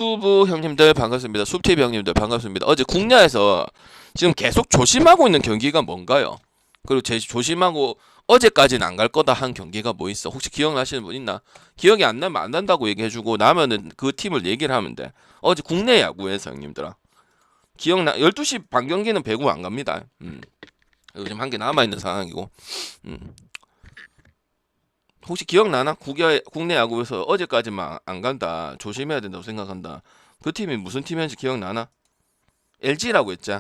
수부 형님들 반갑습니다. 숲TV 형님들 반갑습니다. 어제 국내에서 지금 계속 조심하고 있는 경기가 뭔가요? 그리고 조심하고 어제까지는 안 갈 거다 한 경기가 뭐 있어? 혹시 기억나시는 분 있나? 기억이 안 나면 안 난다고 얘기해주고 나면은 그 팀을 얘기를 하면 돼. 어제 국내 야구에서 형님들아. 기억나? 12시 반 경기는 배구 안 갑니다. 요즘 한 개 남아있는 상황이고. 음. 혹시 기억나나? 국내 야구에서 어제까지만 안 간다. 조심해야 된다고 생각한다. 그 팀이 무슨 팀이었는지 기억나나? LG라고 했지.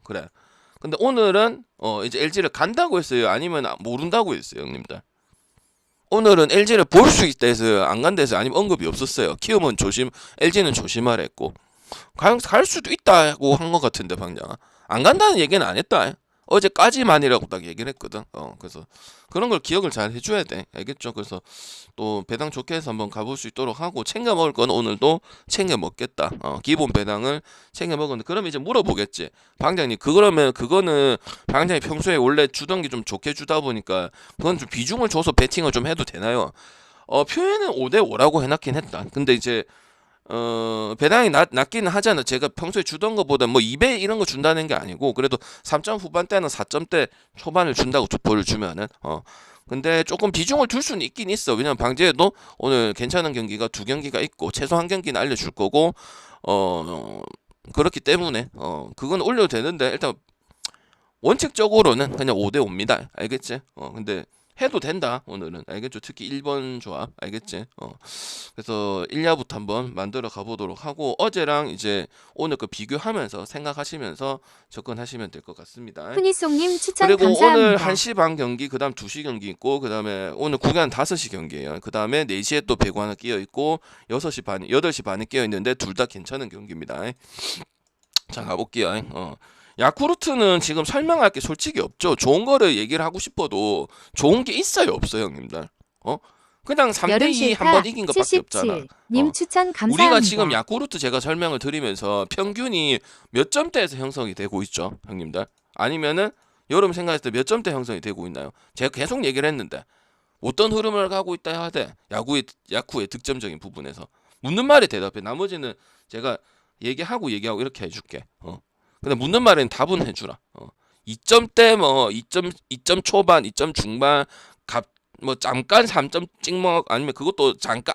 그래. 근데 오늘은 이제 LG를 간다고 했어요. 아니면 모른다고 했어요, 형님들. 오늘은 LG를 볼 수 있다 해서 안 간다 해서 아니면 언급이 없었어요. 키움은 LG는 조심하라 했고. 갈 수도 있다고 한 것 같은데, 방금. 안 간다는 얘기는 안 했다. 어제까지만이라고 딱 얘기를 했거든. 그래서 그런 걸 기억을 잘 해줘야 돼. 알겠죠? 그래서 또 배당 좋게 해서 한번 가볼 수 있도록 하고 챙겨 먹을 건 오늘도 챙겨 먹겠다. 기본 배당을 챙겨 먹었는데 그럼 이제 물어보겠지. 방장님 그거는 방장님 평소에 원래 주던 게 좀 좋게 주다 보니까 그건 좀 비중을 줘서 배팅을 좀 해도 되나요? 표현은 5대5라고 해놨긴 했다. 근데 이제 배당이 낮기는 하잖아. 제가 평소에 주던 것보다 뭐 2배 이런 거 준다는 게 아니고 그래도 3점 후반대는 4점대 초반을 준다고 투포를 주면은 근데 조금 비중을 둘 수는 있긴 있어. 왜냐면 방제에도 오늘 괜찮은 경기가 2경기가 있고 최소 한 경기는 알려줄 거고 그렇기 때문에 그건 올려도 되는데 일단 원칙적으로는 그냥 5대5입니다. 알겠지? 근데 해도 된다 오늘은. 알겠죠? 특히 1번 조합 알겠지? 그래서 1야부터 한번 만들어 가보도록 하고 어제랑 이제 오늘 그 비교하면서 생각하시면서 접근하시면 될 것 같습니다. 훈이송님 추천 그리고 감사합니다. 오늘 1시 반 경기, 그 다음 2시 경기 있고, 그 다음에 오늘 구간 5시 경기예요. 그 다음에 4시에 또 배구 하나 끼어 있고, 8시 반에 끼어 있는데 둘 다 괜찮은 경기입니다. 자, 가볼게요. 야쿠르트는 지금 설명할 게 솔직히 없죠. 좋은 거를 얘기를 하고 싶어도 좋은 게 있어요, 없어요, 형님들. 그냥 3대2 한번 이긴 것밖에 없잖아. 님 추천 감사합니다. 우리가 지금 야쿠르트 제가 설명을 드리면서 평균이 몇 점대에서 형성이 되고 있죠, 형님들? 아니면은 여러분 생각했을 때 몇 점대 형성이 되고 있나요? 제가 계속 얘기를 했는데 어떤 흐름을 가고 있다 해야 돼? 야쿠의 득점적인 부분에서 묻는 말에 대답해. 나머지는 제가 얘기하고 이렇게 해줄게. 근데 묻는 말에는 답은 해주라. 2점대 뭐 2점 초반, 2점 중반, 뭐 잠깐 3점 찍먹 아니면 그것도 잠깐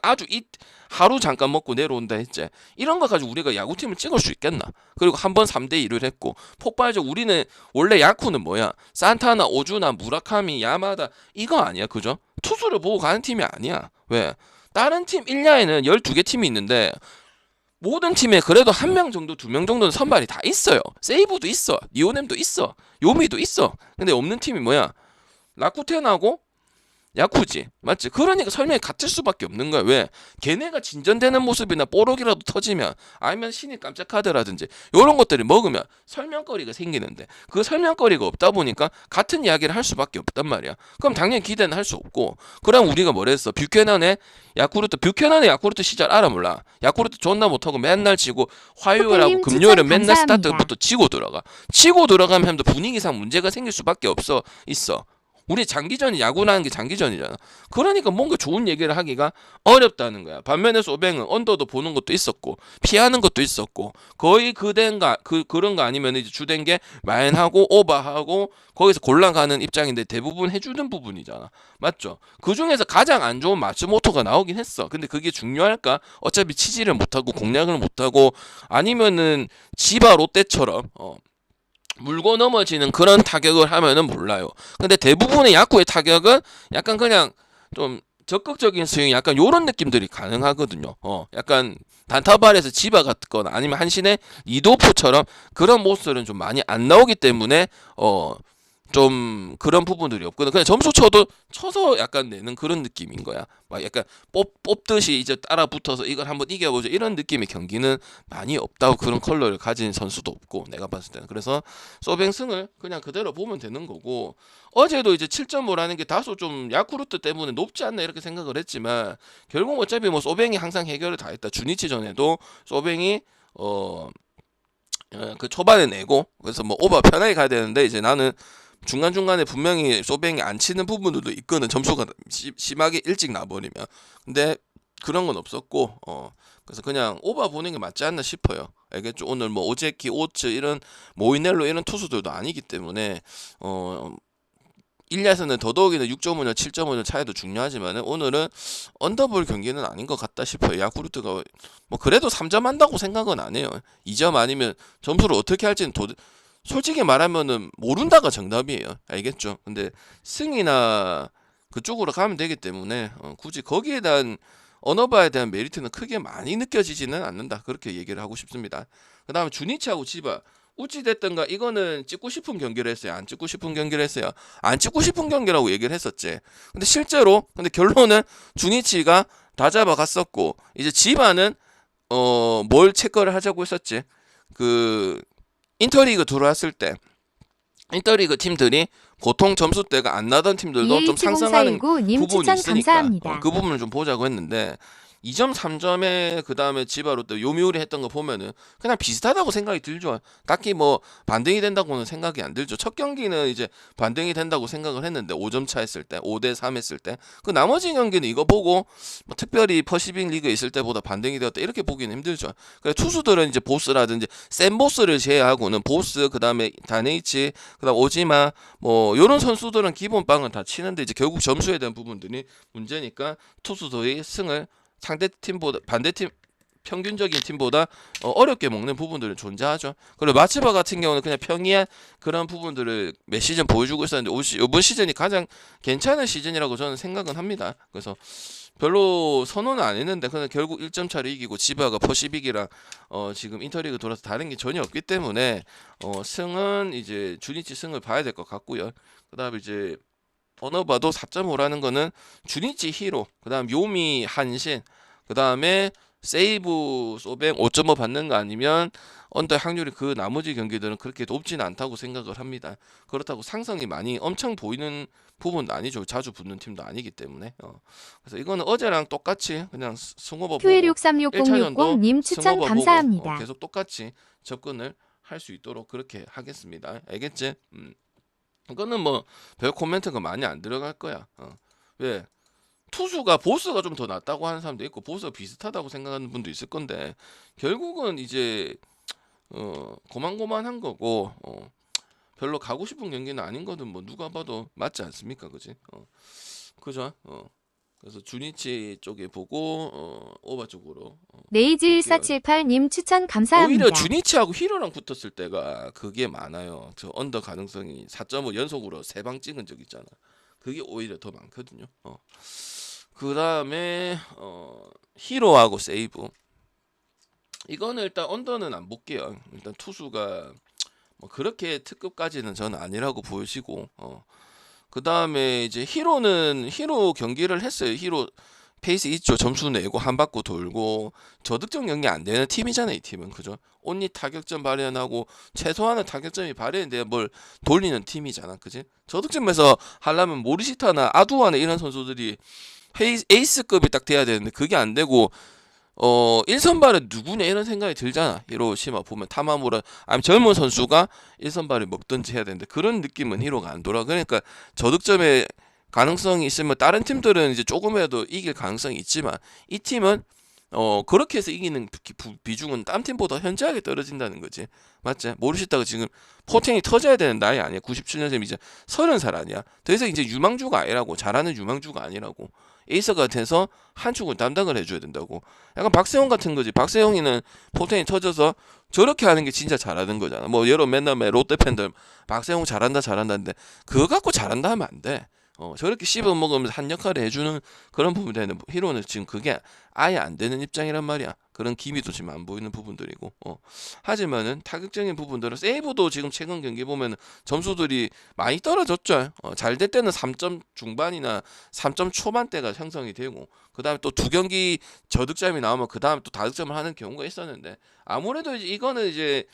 하루 잠깐 먹고 내려온다 했지. 이런 거 가지고 우리가 야구팀을 찍을 수 있겠나? 그리고 한 번 3대2를 했고 폭발적 우리는 원래 야쿠는 뭐야? 산타나 오주나 무라카미, 야마다 이거 아니야, 그죠? 투수를 보고 가는 팀이 아니야. 왜? 다른 팀 1야에는 12개 팀이 있는데 모든 팀에 그래도 한 명 정도, 2명 정도는 선발이 다 있어요. 세이브도 있어, 니오넴도 있어, 요미도 있어. 근데 없는 팀이 뭐야? 라쿠텐하고 야쿠지, 맞지? 그러니까 설명이 같을 수밖에 없는 거야. 왜? 걔네가 진전되는 모습이나 뽀록이라도 터지면 아니면 신이 깜짝하더라든지 이런 것들이 먹으면 설명거리가 생기는데 그 설명거리가 없다 보니까 같은 이야기를 할 수밖에 없단 말이야. 그럼 당연히 기대는 할 수 없고. 그럼 우리가 뭐랬어? 뷰캐넌의 야쿠르트 시절 알아 몰라? 야쿠르트 존나 못하고 맨날 지고 화요일하고 금요일은 맨날 스타트부터 치고 들어가면 분위기상 문제가 생길 수밖에 있어. 우리 장기전이 야구라는 게 장기전이잖아. 그러니까 뭔가 좋은 얘기를 하기가 어렵다는 거야. 반면에 소뱅은 언더도 보는 것도 있었고 피하는 것도 있었고 거의 그런 거 아니면 이제 주된 게 마인하고 오버하고 거기서 골라가는 입장인데 대부분 해주는 부분이잖아. 맞죠? 그 중에서 가장 안 좋은 마츠모토가 나오긴 했어. 근데 그게 중요할까? 어차피 치지를 못하고 공략을 못하고 아니면은 지바 롯데처럼 물고 넘어지는 그런 타격을 하면은 몰라요. 근데 대부분의 야구의 타격은 약간 그냥 좀 적극적인 스윙, 약간 요런 느낌들이 가능하거든요. 약간 단타발에서 지바 같거나 아니면 한신의 리드오프처럼 그런 모습들은 좀 많이 안 나오기 때문에 좀 그런 부분들이 없거든. 그냥 점수 쳐서 약간 내는 그런 느낌인 거야. 막 약간 뽑듯이 이제 따라 붙어서 이걸 한번 이겨보자 이런 느낌의 경기는 많이 없다고. 그런 컬러를 가진 선수도 없고 내가 봤을 때는. 그래서 소뱅승을 그냥 그대로 보면 되는 거고 어제도 이제 7.5라는 게 다소 좀 야쿠르트 때문에 높지 않나 이렇게 생각을 했지만 결국 어차피 뭐 소뱅이 항상 해결을 다 했다. 주니치 전에도 소뱅이 그 초반에 내고 그래서 뭐 오버 편하게 가야 되는데 이제 나는 중간중간에 분명히 소뱅이 안 치는 부분들도 있거든. 점수가 심하게 일찍 나버리면. 근데 그런 건 없었고 그래서 그냥 오바 보는 게 맞지 않나 싶어요. 알겠죠? 오늘 뭐 오제키, 오츠 이런 모이넬로 이런 투수들도 아니기 때문에 1야에서는 더더욱이나 6.5년, 7.5년 차이도 중요하지만 오늘은 언더볼 경기는 아닌 것 같다 싶어요. 야쿠르트가 뭐 그래도 3점 한다고 생각은 안 해요. 2점 아니면 점수를 어떻게 할지는 솔직히 말하면은 모른다가 정답이에요. 알겠죠? 근데 승이나 그쪽으로 가면 되기 때문에 굳이 거기에 대한 언어바에 대한 메리트는 크게 많이 느껴지지는 않는다. 그렇게 얘기를 하고 싶습니다. 그 다음에 주니치하고 지바 어찌 됐든가 이거는 찍고 싶은 경기를 했어요. 안 찍고 싶은 경기를 했어요. 안 찍고 싶은 경기라고 얘기를 했었지. 근데 실제로 근데 결론은 주니치가 다 잡아갔었고 이제 지바는 뭘 체크를 하자고 했었지. 그 인터리그 들어왔을 때 인터리그 팀들이 보통 점수대가 안 나던 팀들도 좀 상승하는 EH0419님 부분이 추천 있으니까 감사합니다. 그 부분을 좀 보자고 했는데 2점 3점에 그 다음에 지바로 또 요미우리 했던 거 보면은 그냥 비슷하다고 생각이 들죠. 딱히 뭐 반등이 된다고는 생각이 안 들죠. 첫 경기는 이제 반등이 된다고 생각을 했는데 5점 차 했을 때 5대3 했을 때 그 나머지 경기는 이거 보고 뭐 특별히 퍼시픽 리그에 있을 때보다 반등이 되었다 이렇게 보기는 힘들죠. 그래 투수들은 이제 보스라든지 센 보스를 제외하고는 보스 그 다음에 다네이치 그 다음 오지마 뭐 요런 선수들은 기본 빵은 다 치는데 이제 결국 점수에 대한 부분들이 문제니까 투수들이 승을 상대팀보다 반대팀 평균적인 팀보다 어렵게 먹는 부분들은 존재하죠. 그리고 마츠바 같은 경우는 그냥 평이한 그런 부분들을 몇 시즌 보여주고 있었는데 이번 시즌이 가장 괜찮은 시즌이라고 저는 생각은 합니다. 그래서 별로 선호는 안 했는데 그냥 결국 1점 차를 이기고 지바가 퍼시빅이랑 지금 인터리그 돌아서 다른 게 전혀 없기 때문에 승은 이제 주니치 승을 봐야 될 것 같고요. 그다음에 이제 언어바도 4.5라는 거는 주니치 히로, 그다음 요미 한신, 그다음에 세이브 소뱅 5.5 받는 거 아니면 언더 확률이 그 나머지 경기들은 그렇게 높지는 않다고 생각을 합니다. 그렇다고 상승이 많이 엄청 보이는 부분도 아니죠. 자주 붙는 팀도 아니기 때문에. 그래서 이거는 어제랑 똑같이 그냥 승호버 보고 91636060님 추천 승호버 감사합니다. 보고 계속 똑같이 접근을 할 수 있도록 그렇게 하겠습니다. 알겠지? 이거는 뭐 별 코멘트가 많이 안 들어갈 거야. 왜? 투수가 보스가 좀 더 낫다고 하는 사람도 있고 보스가 비슷하다고 생각하는 분도 있을 건데 결국은 이제 고만고만한 거고 별로 가고 싶은 경기는 아닌 거는 뭐 누가 봐도 맞지 않습니까, 그지? 그죠? 그래서 주니치 쪽에 보고 오바 쪽으로 네이즈1478님 추천 감사합니다. 오히려 주니치하고 히로랑 붙었을 때가 그게 많아요. 저 언더 가능성이 4.5 연속으로 3방 찍은 적 있잖아. 그게 오히려 더 많거든요. 그 다음에 히로하고 세이브 이거는 일단 언더는 안 볼게요. 일단 투수가 뭐 그렇게 특급까지는 저는 아니라고 보여지고 그 다음에 이제 히로 경기를 했어요. 히로 페이스 있죠. 점수 내고 한 바퀴 돌고 저득점 경기 안 되는 팀이잖아요. 이 팀은 그죠? 온리 타격점 발현하고 최소한의 타격점이 발현돼야 뭘 돌리는 팀이잖아. 그지? 저득점에서 하려면 모리시타나 아두아나 이런 선수들이 에이스급이 딱 돼야 되는데 그게 안 되고 1선발은 누구냐 이런 생각이 들잖아. 히로시마 보면 타마무라 아니면 젊은 선수가 1선발을 먹든지 해야 되는데 그런 느낌은 히로가 안 돌아. 그러니까 저득점에 가능성이 있으면 다른 팀들은 이제 조금이라도 이길 가능성이 있지만 이 팀은 그렇게 해서 이기는 비중은 딴 팀보다 현저하게 떨어진다는 거지. 맞지? 모르시다가 지금 포텐이 터져야 되는 나이 아니야. 97년생 이제 30살 아니야. 더 이상 이제 유망주가 아니라고. 잘하는 유망주가 아니라고. 에이서가 돼서 한 축을 담당을 해줘야 된다고. 약간 박세용 같은 거지. 박세용이는 포텐이 터져서 저렇게 하는 게 진짜 잘하는 거잖아. 뭐 여러분 맨날 롯데 팬들 박세용 잘한다 잘한다는데 그거 갖고 잘한다 하면 안 돼. 저렇게 씹어 먹으면서 한 역할을 해주는 그런 부분이 되는 히로는 지금 그게 아예 안 되는 입장이란 말이야. 그런 기미도 지금 안 보이는 부분들이고 하지만은 타격적인 부분들은 세이브도 지금 최근 경기 보면 점수들이 많이 떨어졌죠. 잘 될 때는 3점 중반이나 3점 초반대가 형성이 되고 그 다음에 또 두 경기 저득점이 나오면 그 다음에 또 다득점을 하는 경우가 있었는데 아무래도 이거는 이제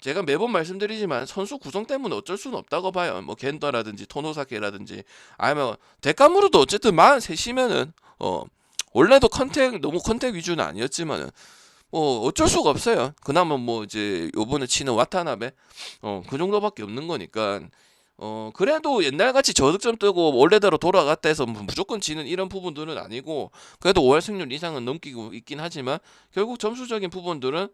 제가 매번 말씀드리지만 선수 구성 때문에 어쩔 수는 없다고 봐요. 뭐 겐더라든지 토노사케라든지 아니면 데카무르도 어쨌든 43이면은 원래도 너무 컨택 위주는 아니었지만은 뭐 어쩔 수가 없어요. 그나마 뭐 이제 요번에 치는 와타나베 그 정도밖에 없는 거니까 그래도 옛날같이 저득점 뜨고 원래대로 돌아갔다 해서 무조건 지는 이런 부분들은 아니고 그래도 5할 승률 이상은 넘기고 있긴 하지만 결국 점수적인 부분들은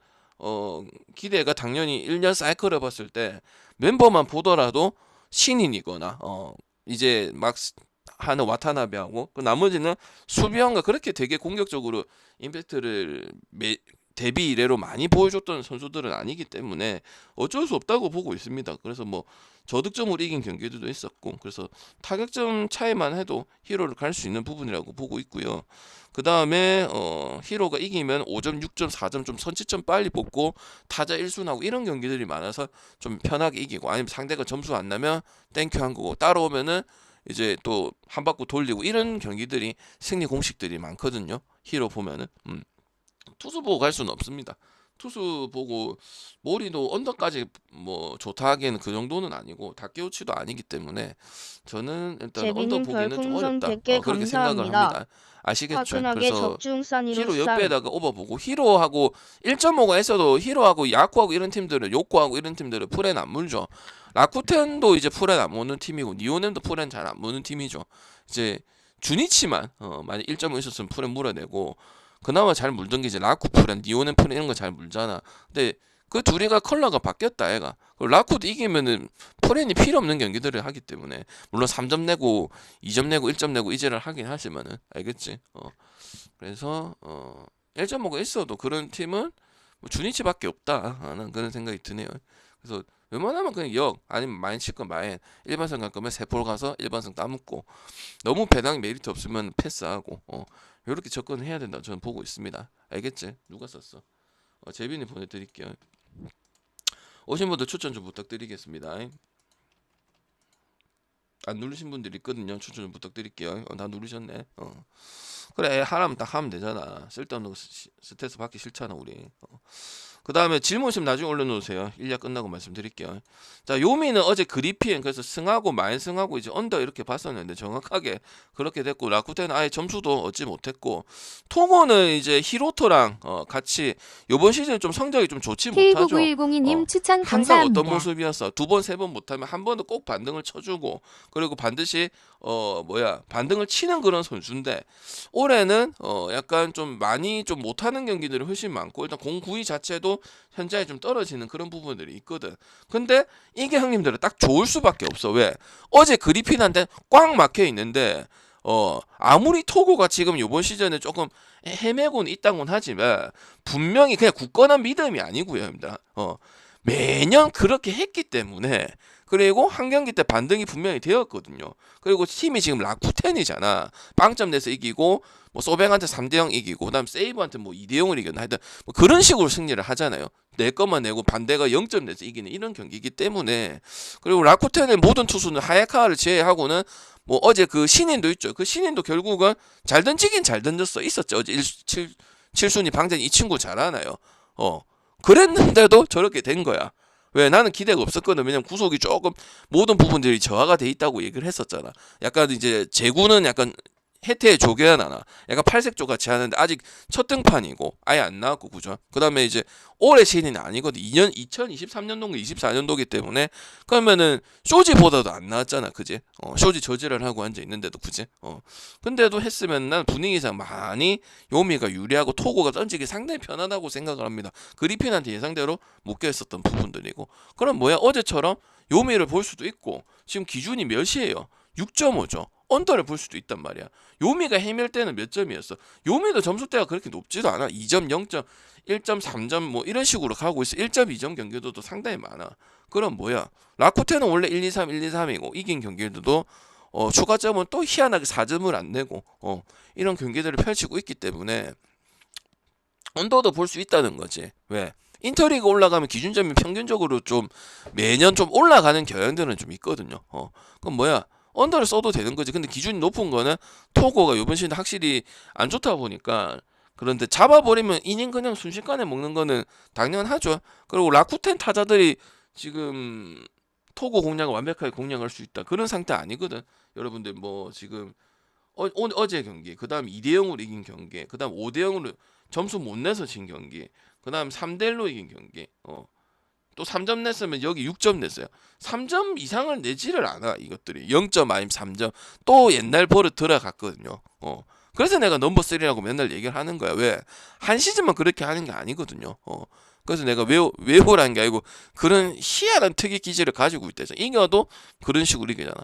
기대가 당연히 1년 사이클을 봤을 때 멤버만 보더라도 신인이거나 이제 막 하는 와타나베하고 그 나머지는 수비형과 그렇게 되게 공격적으로 임팩트를 데뷔 이래로 많이 보여줬던 선수들은 아니기 때문에 어쩔 수 없다고 보고 있습니다. 그래서 뭐 저득점으로 이긴 경기들도 있었고 그래서 타격점 차이만 해도 히로를 갈 수 있는 부분이라고 보고 있고요. 그 다음에 히로가 이기면 5점, 6점, 4점 좀 선취점 빨리 뽑고 타자 1순하고 이런 경기들이 많아서 좀 편하게 이기고 아니면 상대가 점수 안 나면 땡큐 한 거고 따라오면은 이제 또 한 바퀴 돌리고 이런 경기들이 승리 공식들이 많거든요. 히로 보면은 투수 보고 갈 수는 없습니다. 투수 보고 모리도 언더까지 뭐 좋다 하기에는 그 정도는 아니고 다케우치도 아니기 때문에 저는 일단 언더 제비님 보기는 좀 별풍선 어렵다. 100개 그렇게 생각을 감사합니다. 합니다. 아시겠죠? 화끈하게 그래서 적중산이로 히로 쌈. 옆에다가 오버보고 히로하고 1.5가 했어도 히로하고 야쿠하고 이런 팀들은 요코하고 이런 팀들은 풀엔 안 물죠. 라쿠텐도 이제 풀엔 안 무는 팀이고 니오넴도 풀엔 잘 안 무는 팀이죠. 이제 주니치만 만약 1.5 있었으면 풀엔 물어내고 그나마 잘 물던 게 이제 라쿠 풀엔 니오넴 풀엔 이런 거 잘 물잖아. 근데 그 둘이가 컬러가 바뀌었다 애가. 라쿠도 이기면은 풀엔이 필요 없는 경기들을 하기 때문에 물론 3점 내고 2점 내고 1점 내고 이제를 하긴 하지만은 알겠지. 그래서 1.5가 있어도 그런 팀은 뭐 주니치밖에 없다 하는 그런 생각이 드네요. 그래서 웬만하면 그냥 역 아니면 마인 칠 거 마인 일반성 갈 거면 세폴 가서 일반성 따먹고 너무 배당 메리트 없으면 패스하고 이렇게 접근을 해야 된다 저는 보고 있습니다. 알겠지? 누가 썼어? 재빈이 보내드릴게요. 오신 분들 추천 좀 부탁드리겠습니다. 안 누르신 분들 있거든요. 추천 좀 부탁드릴게요. 다 누르셨네. 그래 하라면 딱 하면 되잖아. 쓸데없는 거 스트레스 받기 싫잖아 우리. 그 다음에 질문 있으면 나중에 올려놓으세요. 일야 끝나고 말씀드릴게요. 자 요미는 어제 그리핀 그래서 승하고 마인 승하고 이제 언더 이렇게 봤었는데 정확하게 그렇게 됐고 라쿠텐은 아예 점수도 얻지 못했고 토고는 이제 히로토랑 같이 요번 시즌 좀 성적이 좀 좋지 못하죠. K99102님 추천 항상 감사합니다. 어떤 모습이었어? 두 번, 세 번 못하면 한 번은 꼭 반등을 쳐주고 그리고 반드시 반등을 치는 그런 선수인데 올해는 약간 좀 많이 좀 못하는 경기들이 훨씬 많고 일단 공구위 자체도 현저히 좀 떨어지는 그런 부분들이 있거든. 근데 이게 형님들은 딱 좋을 수밖에 없어. 왜? 어제 그리핀한테 꽉 막혀 있는데 아무리 토고가 지금 이번 시즌에 조금 헤매고는 있다곤 하지만 분명히 그냥 굳건한 믿음이 아니고요, 형님들. 매년 그렇게 했기 때문에 그리고 한 경기 때 반등이 분명히 되었거든요. 그리고 팀이 지금 라쿠텐이잖아. 빵점 내서 이기고 뭐 소뱅한테 3대0 이기고 그다음 세이브한테 뭐 2대0을 이겼나 하여튼 뭐 그런 식으로 승리를 하잖아요. 내 것만 내고 반대가 0점 내서 이기는 이런 경기이기 때문에 그리고 라쿠텐의 모든 투수는 하야카를 제외하고는 뭐 어제 그 신인도 있죠. 그 신인도 결국은 잘 던지긴 잘 던졌어. 있었죠. 어제 7순위 방전 이 친구 잘하나요? 그랬는데도 저렇게 된 거야. 왜? 나는 기대가 없었거든. 왜냐면 구속이 조금 모든 부분들이 저하가 돼 있다고 얘기를 했었잖아. 약간 이제 제구는 약간 혜태에 조겨야 나나. 약간 팔색조 같이 하는데 아직 첫 등판이고 아예 안 나왔고 그죠. 그 다음에 이제 올해 신인은 아니거든. 2023년도인가 24년도기 때문에 그러면은 쇼지보다도 안 나왔잖아. 그지? 쇼지 저지를 하고 앉아 있는데도 그지? 근데도 했으면 난 분위기상 많이 요미가 유리하고 토고가 던지기 상당히 편하다고 생각을 합니다. 그리핀한테 예상대로 묶여 있었던 부분들이고. 그럼 뭐야? 어제처럼 요미를 볼 수도 있고 지금 기준이 몇이에요? 6.5죠. 언더를 볼 수도 있단 말이야. 요미가 헤맬 때는 몇 점이었어? 요미도 점수대가 그렇게 높지도 않아. 2점, 0점, 1점, 3점 뭐 이런 식으로 가고 있어. 1.2점 경기도도 상당히 많아. 그럼 뭐야? 라쿠텐은 원래 1, 2, 3, 1, 2, 3이고 이긴 경기들도 추가점은 또 희한하게 4점을 안 내고 이런 경기들을 펼치고 있기 때문에 언더도 볼 수 있다는 거지. 왜? 인터리그 올라가면 기준점이 평균적으로 좀 매년 좀 올라가는 경향들은 좀 있거든요. 그럼 뭐야? 언더를 써도 되는 거지. 근데 기준이 높은 거는 토고가 이번 시즌 확실히 안 좋다 보니까 그런데 잡아버리면 이닝 그냥 순식간에 먹는 거는 당연하죠. 그리고 라쿠텐 타자들이 지금 토고 공략을 완벽하게 공략할 수 있다. 그런 상태 아니거든. 여러분들 뭐 지금 어제 경기, 그 다음 2대0으로 이긴 경기, 그 다음 5대0으로 점수 못 내서 진 경기, 그 다음 3대1로 이긴 경기. 또 3점 냈으면 여기 6점 냈어요. 3점 이상을 내지를 않아 이것들이. 0점 아니면 3점. 또 옛날 버릇 들어갔거든요. 그래서 내가 넘버 3라고 맨날 얘기를 하는 거야. 왜? 한 시즌만 그렇게 하는 게 아니거든요. 그래서 내가 외우라는 게 아니고 그런 희한한 특이 기질을 가지고 있대서 이겨도 그런 식으로 이기잖아.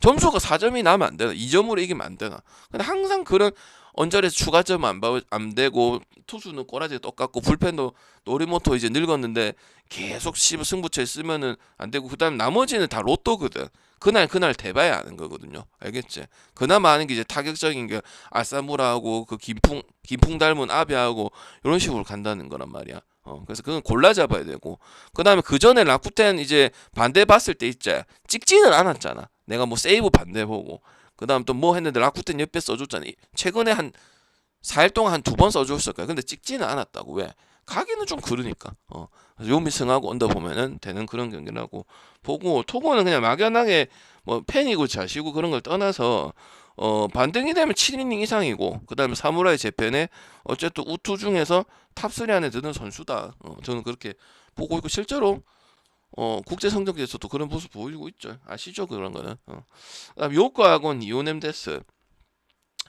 점수가 4점이 나면 안 되나? 2점으로 이기면 안 되나? 근데 항상 그런 언저리에서 추가점 안 되고 투수는 꼬라지 똑같고 불펜도 노리모토 이제 늙었는데 계속 승부처에 쓰면은 안 되고 그다음 나머지는 다 로또거든. 그날 대봐야 아는 거거든요. 알겠지? 그나마 아는 게 이제 타격적인 게 아사무라하고 그 김풍 닮은 아베하고 이런 식으로 간다는 거란 말이야. 그래서 그건 골라 잡아야 되고 그다음에 그 전에 라쿠텐 이제 반대 봤을 때 있지 찍지는 않았잖아. 내가 뭐 세이브 반대 보고 그다음 또 뭐 했는데 라쿠텐 옆에 써줬잖아. 최근에 한 4일 동안 한 2번 써줬을 거야. 근데 찍지는 않았다고. 왜? 가기는 좀 그러니까. 요미 승하고 언더 보면은 되는 그런 경기라고 보고 토고는 그냥 막연하게 뭐 팬이고 자시고 그런 걸 떠나서 반등이 되면 7이닝 이상이고 그다음에 사무라이 재팬에 어쨌든 우투 중에서 탑3 안에 드는 선수다. 저는 그렇게 보고 있고 실제로 국제 성적에서도 그런 모습 보이고 있죠. 아시죠? 그런 거는. 그다음 요코하고는 이오넴데스.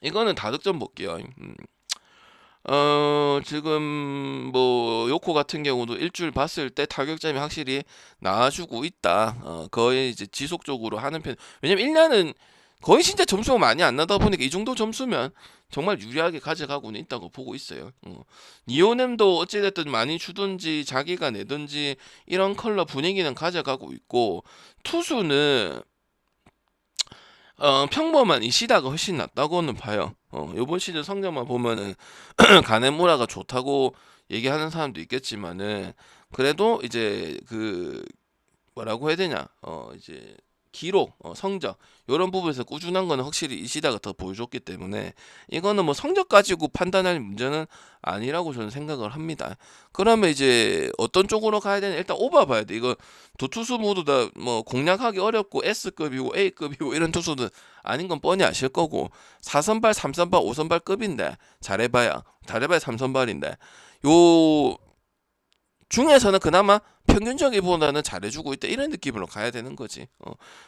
이거는 다득점 볼게요. 지금 뭐 요코 같은 경우도 일주일 봤을 때 타격점이 확실히 나아주고 있다. 거의 이제 지속적으로 하는 편. 왜냐면 1년은 거의 진짜 점수가 많이 안 나다 보니까 이 정도 점수면 정말 유리하게 가져가고는 있다고 보고 있어요. 니오넴도 어찌됐든 많이 주든지 자기가 내든지 이런 컬러 분위기는 가져가고 있고 투수는 평범한 이시다가 훨씬 낫다고는 봐요. 요번 시즌 성적만 보면은 가네무라가 좋다고 얘기하는 사람도 있겠지만은 그래도 이제 그 뭐라고 해야 되냐 이제 기록 성적 이런 부분에서 꾸준한 거는 확실히 이시다가 더 보여줬기 때문에 이거는 뭐 성적 가지고 판단할 문제는 아니라고 저는 생각을 합니다. 그러면 이제 어떤 쪽으로 가야 되냐 일단 오바 봐야 돼. 이거 두 투수 모두 다 뭐 공략하기 어렵고 S급이고 A급이고 이런 투수는 아닌 건 뻔히 아실 거고 4선발 3선발 5선발급인데 잘해봐야 3선발인데 요 중에서는 그나마 평균적이보다는 잘해주고 있다 이런 느낌으로 가야 되는 거지.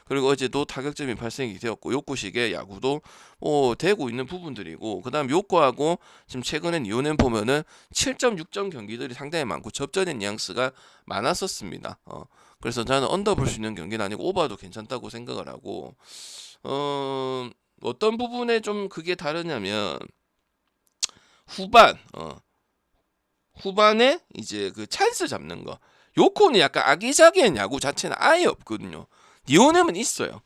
그리고 어제도 타격점이 발생이 되었고 요코식의 야구도 되고 있는 부분들이고 그다음 요코하고 지금 최근엔 이오넴 보면은 7점 6점 경기들이 상당히 많고 접전의 뉘앙스가 많았었습니다. 그래서 저는 언더 볼 수 있는 경기는 아니고 오버도 괜찮다고 생각을 하고 어떤 부분에 좀 그게 다르냐면 후반에 이제 그 찬스 잡는 거. 요코는 약간 아기자기한 야구 자체는 아예 없거든요. 니오넴은 있어요.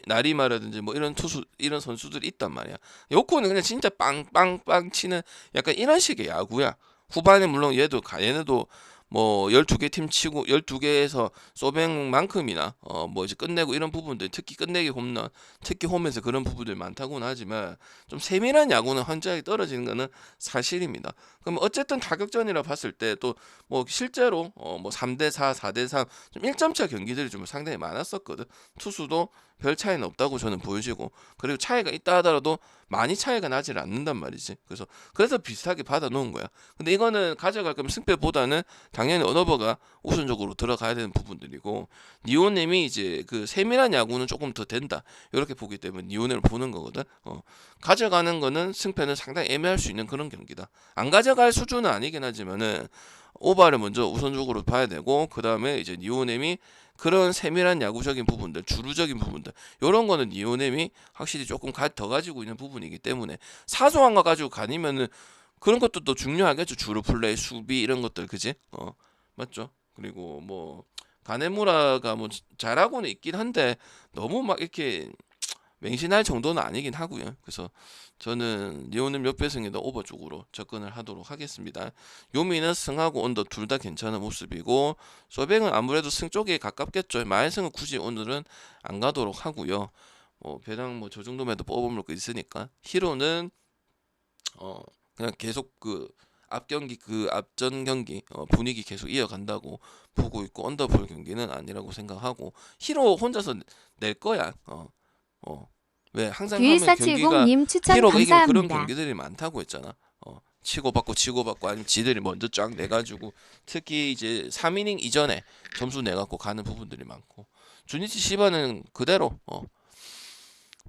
나리마라든지 뭐 이런 투수 이런 선수들이 있단 말이야. 요코는 그냥 진짜 빵빵빵 치는 약간 이런 식의 야구야. 후반에 물론 얘네도 뭐 12개 팀 치고 12개에서 소뱅만큼이나 뭐 이제 끝내고 이런 부분들 특히 끝내기 홈런 특히 홈에서 그런 부분들 많다고는 하지만 좀 세밀한 야구는 현저하게 떨어지는 거는 사실입니다. 그럼 어쨌든 타격전이라 봤을 때 또 뭐 실제로 뭐 3대4 4대3 좀 1점차 경기들이 좀 상당히 많았었거든. 투수도 별 차이는 없다고 저는 보여지고 그리고 차이가 있다 하더라도 많이 차이가 나질 않는단 말이지. 그래서 비슷하게 받아 놓은 거야. 근데 이거는 가져갈 거면 승패보다는 당연히 언어버가 우선적으로 들어가야 되는 부분들이고 니오넴이 이제 그 세밀한 야구는 조금 더 된다 이렇게 보기 때문에 니오넴을 보는 거거든. 가져가는 거는 승패는 상당히 애매할 수 있는 그런 경기다. 안 가져갈 수준은 아니긴 하지만은 오바를 먼저 우선적으로 봐야 되고 그 다음에 이제 니오넴이 그런 세밀한 야구적인 부분들, 주루적인 부분들 이런 거는 니오넴이 확실히 조금 더 가지고 있는 부분이기 때문에 사소한 거 가지고 가니면은 그런 것도 또 중요하겠죠. 주루 플레이, 수비 이런 것들 그지? 맞죠? 그리고 뭐 가네무라가 뭐 잘하고는 있긴 한데 너무 막 이렇게 맹신할 정도는 아니긴 하고요. 그래서 저는 니오넴 몇 배승에도 오버 쪽으로 접근을 하도록 하겠습니다. 요미는 승하고 언더 둘 다 괜찮은 모습이고 소뱅은 아무래도 승 쪽에 가깝겠죠. 마일승은 굳이 오늘은 안 가도록 하고요. 배당 뭐 저 정도면 뽑아볼 거 있으니까 히로는 그냥 계속 그 앞전 경기 분위기 계속 이어간다고 보고 있고 언더볼 경기는 아니라고 생각하고 히로 혼자서 낼 거야. 왜 항상 하면 경기가 님 추천 히로가 이기는 그런 감사합니다. 경기들이 많다고 했잖아. 치고받고 아니면 지들이 먼저 쫙 내가지고 특히 이제 3이닝 이전에 점수 내갖고 가는 부분들이 많고 주니치 시바는 그대로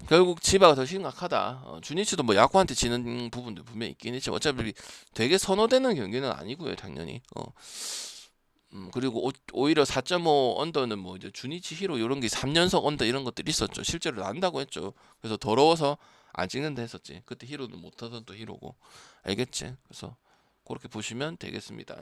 결국 치바가 더 심각하다. 주니치도 뭐 야쿠한테 지는 부분도 분명히 있긴 했지만 어차피 되게 선호되는 경기는 아니고요, 당연히. 그리고 오히려 4.5 언더는 뭐 이제 주니치 히로 이런 게 3연속 언더 이런 것들이 있었죠. 실제로 난다고 했죠. 그래서 더러워서 안 찍는다 했었지. 그때 히로는 못하던 또 히로고. 알겠지? 그래서 그렇게 보시면 되겠습니다.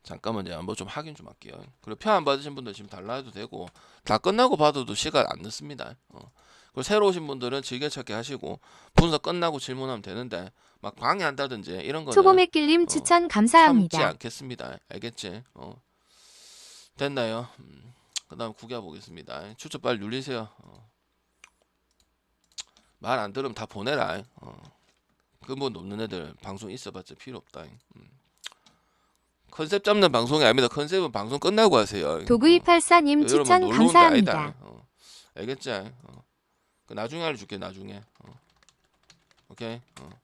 잠깐만요. 한번 좀 확인 좀 할게요. 그리고 표 안 받으신 분들 지금 달라 해도 되고 다 끝나고 봐도 시간 안 늦습니다. 그리고 새로 오신 분들은 즐겨찾기 하시고 분석 끝나고 질문하면 되는데 막 방해한다든지 이런 거는 초보맥길님 추천 참지 감사합니다. 않겠습니다. 알겠지? 됐나요? 그 다음 구겨 보겠습니다. 추천 빨리 눌리세요. 말 안 들으면 다 보내라. 근본 없는 애들 방송 있어봤자 필요 없다. 컨셉 잡는 방송이 아닙니다. 컨셉은 방송 끝나고 하세요. 도구이84님 추천 놀러 온데 아니다. 감사합니다. 알겠지? 그 나중에 알려줄게. 나중에. 오케이.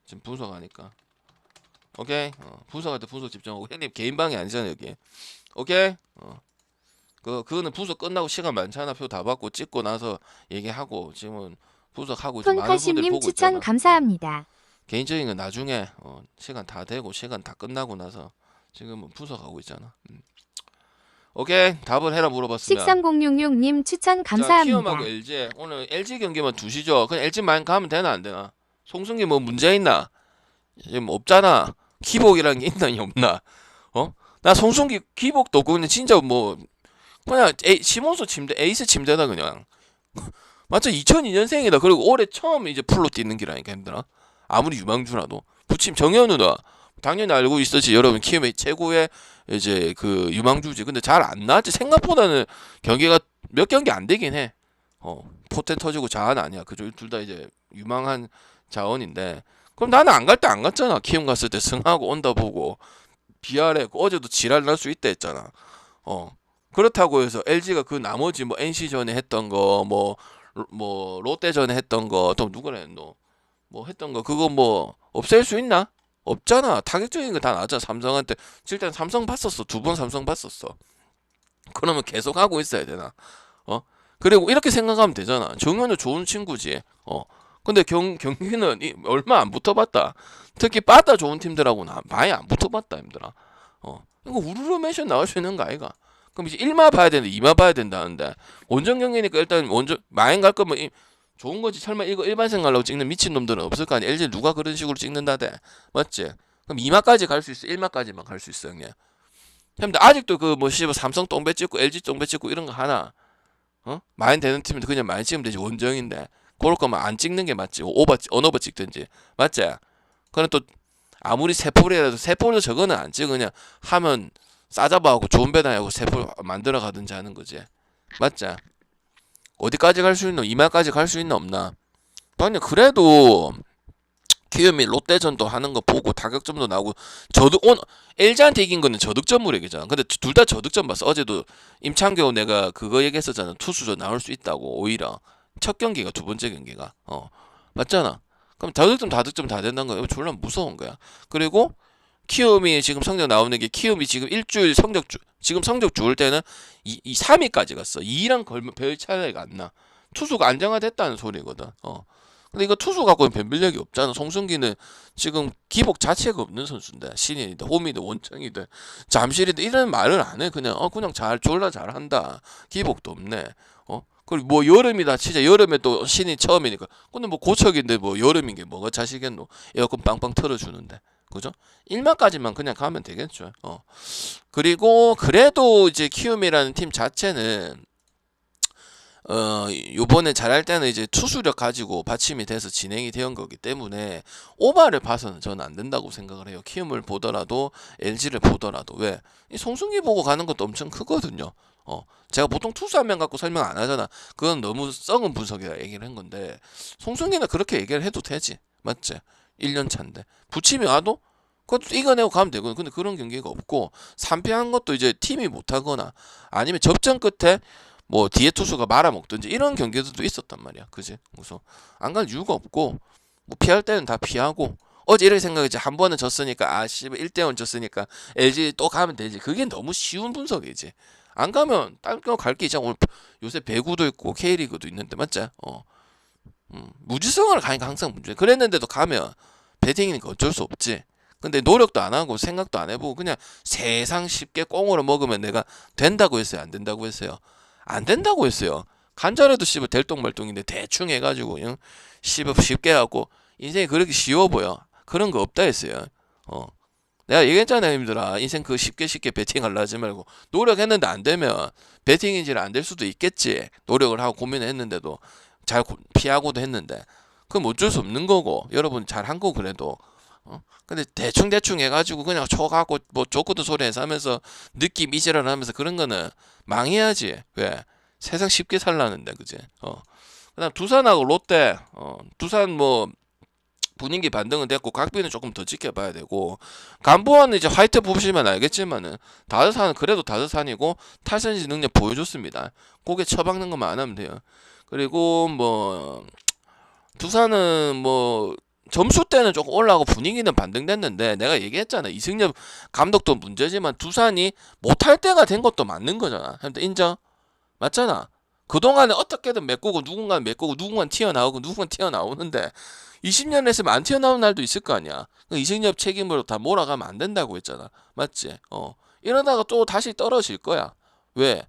지금 분석하니까. 오케이. 분석할 때 분석 집중하고 형님 개인 방이 아니잖아 여기. 오케이. 그거는 분석 끝나고 시간 많잖아. 표 다 받고 찍고 나서 얘기하고 지금은 분석하고 이제 많은 분들 폰카심님 보고 추천 있잖아. 감사합니다. 개인적인 건 나중에 시간 다 되고 시간 다 끝나고 나서 지금은 분석하고 있잖아. 오케이. 답을 해라 물어봤으면. 13066님 추천 자, 키움하고 감사합니다. LG 오늘 LG 경기만 2시죠. 그냥 LG만 가면 되나 안 되나? 송승기 뭐 문제 있나? 지금 없잖아. 기복이라는 게 있나 없나? 나 송승기 기복도 없고 근데 진짜 뭐 그냥 시몬스 침대 에이스 침대다 그냥. 맞죠? 2002년생이다. 그리고 올해 처음 이제 풀로 뛰는 기라니까 힘들어. 아무리 유망주라도. 부침 정현우다. 당연히 알고 있었지. 여러분 키움의 최고의 이제 그 유망주지. 근데 잘 안 나왔지. 생각보다는 경기가 몇 경기 안 되긴 해. 포텐 터지고 자한 아니야. 그죠? 둘 다 이제 유망한 자원인데. 그럼 나는 안 갈 때 안 갔잖아. 키움 갔을 때 승하고 온다 보고 BR에 어제도 지랄 날 수 있다 했잖아. 그렇다고 해서 LG가 그 나머지 뭐 NC전에 했던 거 뭐 롯데전에 했던 거 또 누구라 했노? 뭐 했던 거 그거 뭐 없앨 수 있나? 없잖아. 타격적인 거 다 나왔잖아. 삼성한테 일단 삼성 봤었어. 2번 삼성 봤었어. 그러면 계속 하고 있어야 되나? 그리고 이렇게 생각하면 되잖아. 정현우 좋은 친구지. 근데 경기는 얼마 안 붙어봤다. 특히 빠따 좋은 팀들하고는 많이 안 붙어봤다 힘들어. 이거 우르르 맨션 나올 수 있는 거 아이가? 그럼 이제 1마 봐야 되는데 2마 봐야 된다는데 원정 경기니까 일단 원정 마행 갈 거면 좋은 거지. 설마 이거 일반생 가려고 찍는 미친놈들은 없을 거 아니야. LG 누가 그런 식으로 찍는다대. 맞지? 그럼 2마까지 갈 수 있어. 1마까지만 갈 수 있어 형님. 근데 아직도 그 뭐 삼성 똥배 찍고 LG 똥배 찍고 이런 거 하나? 마행 되는 팀은 그냥 마행 찍으면 되지. 원정인데 그럴 거면 안 찍는 게 맞지. 언어버 찍든지. 맞지? 그럼 또 아무리 세폴이라도 세폴도 저거는 안 찍어. 그냥 하면 싸잡아하고 좋은 배당하고 세폴 만들어 가든지 하는 거지. 맞지? 어디까지 갈 수 있노? 2마까지 갈 수 있나 없나? 그냥 그래도 키움이 롯데전도 하는 거 보고 타격점도 나오고 LG한테 이긴 거는 저득점으로 얘기잖아. 근데 둘 다 저득점 봤어. 어제도 임창규 내가 그거 얘기했었잖아. 투수전 나올 수 있다고. 오히려 첫 경기가 두 번째 경기가 맞잖아. 그럼 저득점 다득점 다 된다는 거야. 이거 졸라 무서운 거야. 그리고 키움이 지금 성적 나오는 게 키움이 지금 일주일 지금 성적 좋을 때는 3위까지 갔어. 2위랑 걸면 별 차이가 안 나. 투수가 안정화됐다는 소리거든. 근데 이거 투수 갖고는 변별력이 없잖아. 송승기는 지금 기복 자체가 없는 선수인데 신인이든 홈이든 원정이든 잠실이든 이런 말을 안 해. 그냥 그냥 졸라 잘한다. 기복도 없네. 그리고 뭐 여름이다 치자. 여름에 또 신인 처음이니까. 근데 뭐 고척인데 뭐 여름인 게 뭐가 자시겠노. 에어컨 빵빵 틀어주는데. 그죠? 1마까지만 그냥 가면 되겠죠. 그리고 그래도 이제 키움이라는 팀 자체는 요번에 잘할 때는 이제 투수력 가지고 받침이 돼서 진행이 되는 거기 때문에 오바를 봐서는 저는 안 된다고 생각을 해요. 키움을 보더라도 LG를 보더라도 왜? 이 송승기 보고 가는 것도 엄청 크거든요. 제가 보통 투수 한 명 갖고 설명 안 하잖아. 그건 너무 썩은 분석이라 얘기를 한 건데 송승기는 그렇게 얘기를 해도 되지. 맞지? 1년 차인데 부침이 와도 그것도 이겨내고 가면 되거든. 근데 그런 경기가 없고 3패한 것도 이제 팀이 못하거나 아니면 접전 끝에 뭐 뒤에 투수가 말아먹든지 이런 경기들도 있었단 말이야. 그지? 그래서 안 갈 이유가 없고 뭐 피할 때는 다 피하고 어제 이렇게 생각했지. 한 번은 졌으니까 아 씨 1대0 졌으니까 LG 또 가면 되지. 그게 너무 쉬운 분석이지. 안 가면 딴거 갈 게 있잖아. 오늘 요새 배구도 있고 K리그도 있는데 맞지? 무지성을 가니까 항상 문제. 그랬는데도 가면 배팅이니까 어쩔 수 없지. 근데 노력도 안 하고 생각도 안 해보고 그냥 세상 쉽게 꽁으로 먹으면 내가 된다고 했어요? 안 된다고 했어요? 안 된다고 했어요. 간절해도 씨발 될똥말똥인데 대충 해가지고 그냥 씨발 쉽게 하고 인생이 그렇게 쉬워 보여. 그런 거 없다 했어요. 내가 얘기했잖아요, 힘들아. 인생 그 쉽게 베팅하려 하지 말고 노력했는데 안 되면 베팅인지는 안 될 수도 있겠지. 노력을 하고 고민을 했는데도 잘 피하고도 했는데 그럼 어쩔 수 없는 거고 여러분 잘 한 거 그래도 근데 대충 해가지고 그냥 쳐갖고 뭐 좋고도 소리 해서 하면서 느낌 이지랄 하면서 그런 거는 망해야지. 왜? 세상 쉽게 살라는데 그지? 그다음 두산하고 롯데 두산 뭐 분위기 반등은 됐고 각비는 조금 더 지켜봐야 되고 간보아는 이제 화이트 보시면 알겠지만은 다드산은 그래도 다드산이고 탈선지 능력 보여줬습니다. 고개 쳐박는 것만 안 하면 돼요. 그리고 뭐 두산은 뭐 점수 때는 조금 올라가고 분위기는 반등됐는데 내가 얘기했잖아. 이승엽 감독도 문제지만 두산이 못할 때가 된 것도 맞는 거잖아. 인정? 맞잖아. 그동안에 어떻게든 메꾸고 누군가는 메꾸고 누군가는 튀어나오고 누군가는 튀어나오는데 20년 했으면 안 튀어나온 날도 있을 거 아니야. 이승엽 책임으로 다 몰아가면 안 된다고 했잖아. 맞지? 이러다가 또 다시 떨어질 거야. 왜?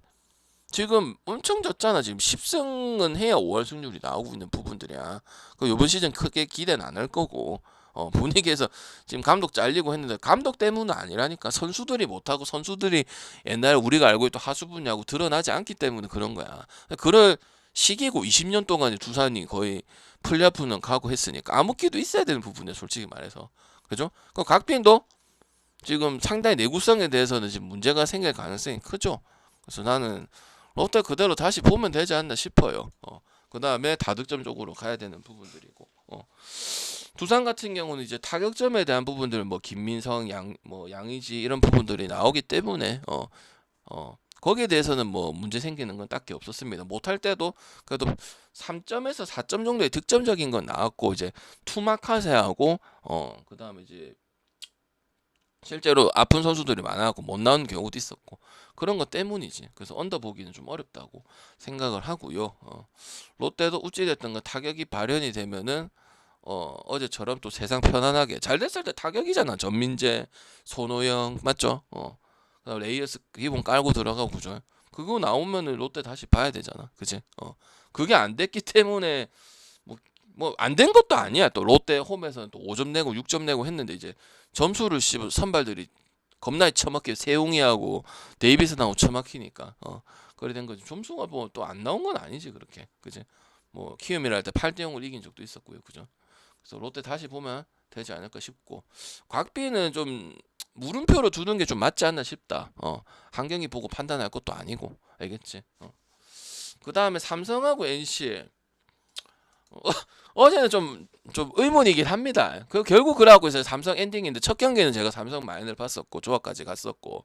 지금 엄청 졌잖아. 지금 10승은 해야 5할 승률이 나오고 있는 부분들이야. 그 이번 시즌 크게 기대는 안 할 거고. 분위기에서 지금 감독 잘리고 했는데 감독 때문은 아니라니까. 선수들이 못하고 선수들이 옛날 우리가 알고 있던 하수분야고 드러나지 않기 때문에 그런 거야. 그럴 시기고 20년 동안에 두산이 거의 플레이오프는 가고 했으니까 암흑기도 있어야 되는 부분이야. 솔직히 말해서. 그죠? 그 각빈도 지금 상당히 내구성에 대해서는 지금 문제가 생길 가능성이 크죠. 그래서 나는 롯데 그대로 다시 보면 되지 않나 싶어요. 그 다음에 다득점 쪽으로 가야 되는 부분들이고. 두산 같은 경우는 이제 타격점에 대한 부분들 뭐 김민성, 양의지 이런 부분들이 나오기 때문에 거기에 대해서는 뭐 문제 생기는 건 딱히 없었습니다. 못할 때도 그래도 3점에서 4점 정도의 득점적인 건 나왔고 이제 투마카세하고 그 다음에 이제 실제로 아픈 선수들이 많아갖고 못 나오는 경우도 있었고 그런 것 때문이지. 그래서 언더 보기는 좀 어렵다고 생각을 하고요. 롯데도 어찌됐든 타격이 발현이 되면은 어제처럼 또 세상 편안하게 잘 됐을 때 타격이잖아. 전민재, 손호영 맞죠? 그다음 레이어스 기본 깔고 들어가고 그죠? 그거 나오면은 롯데 다시 봐야 되잖아. 그지? 그게 안 됐기 때문에 뭐 안 된 것도 아니야. 또 롯데 홈에서는 또 5점 내고 6점 내고 했는데 이제 점수를 선발들이 겁나 처먹게 세웅이하고 데이비스 나오고 처먹히니까 그래 된 거지. 점수가 뭐 또 안 나온 건 아니지 그렇게. 그지? 뭐 키움이라 할 때 8대0을 이긴 적도 있었고요. 그죠? 그래서 롯데 다시 보면 되지 않을까 싶고 곽비는 좀 물음표로 두는 게 좀 맞지 않나 싶다. 한 경기 보고 판단할 것도 아니고 알겠지? 그 다음에 삼성하고 NC 어제는 좀 의문이긴 합니다. 그 결국 그래갖고 이제 삼성 엔딩인데 첫 경기는 제가 삼성 마인을 봤었고 조합까지 갔었고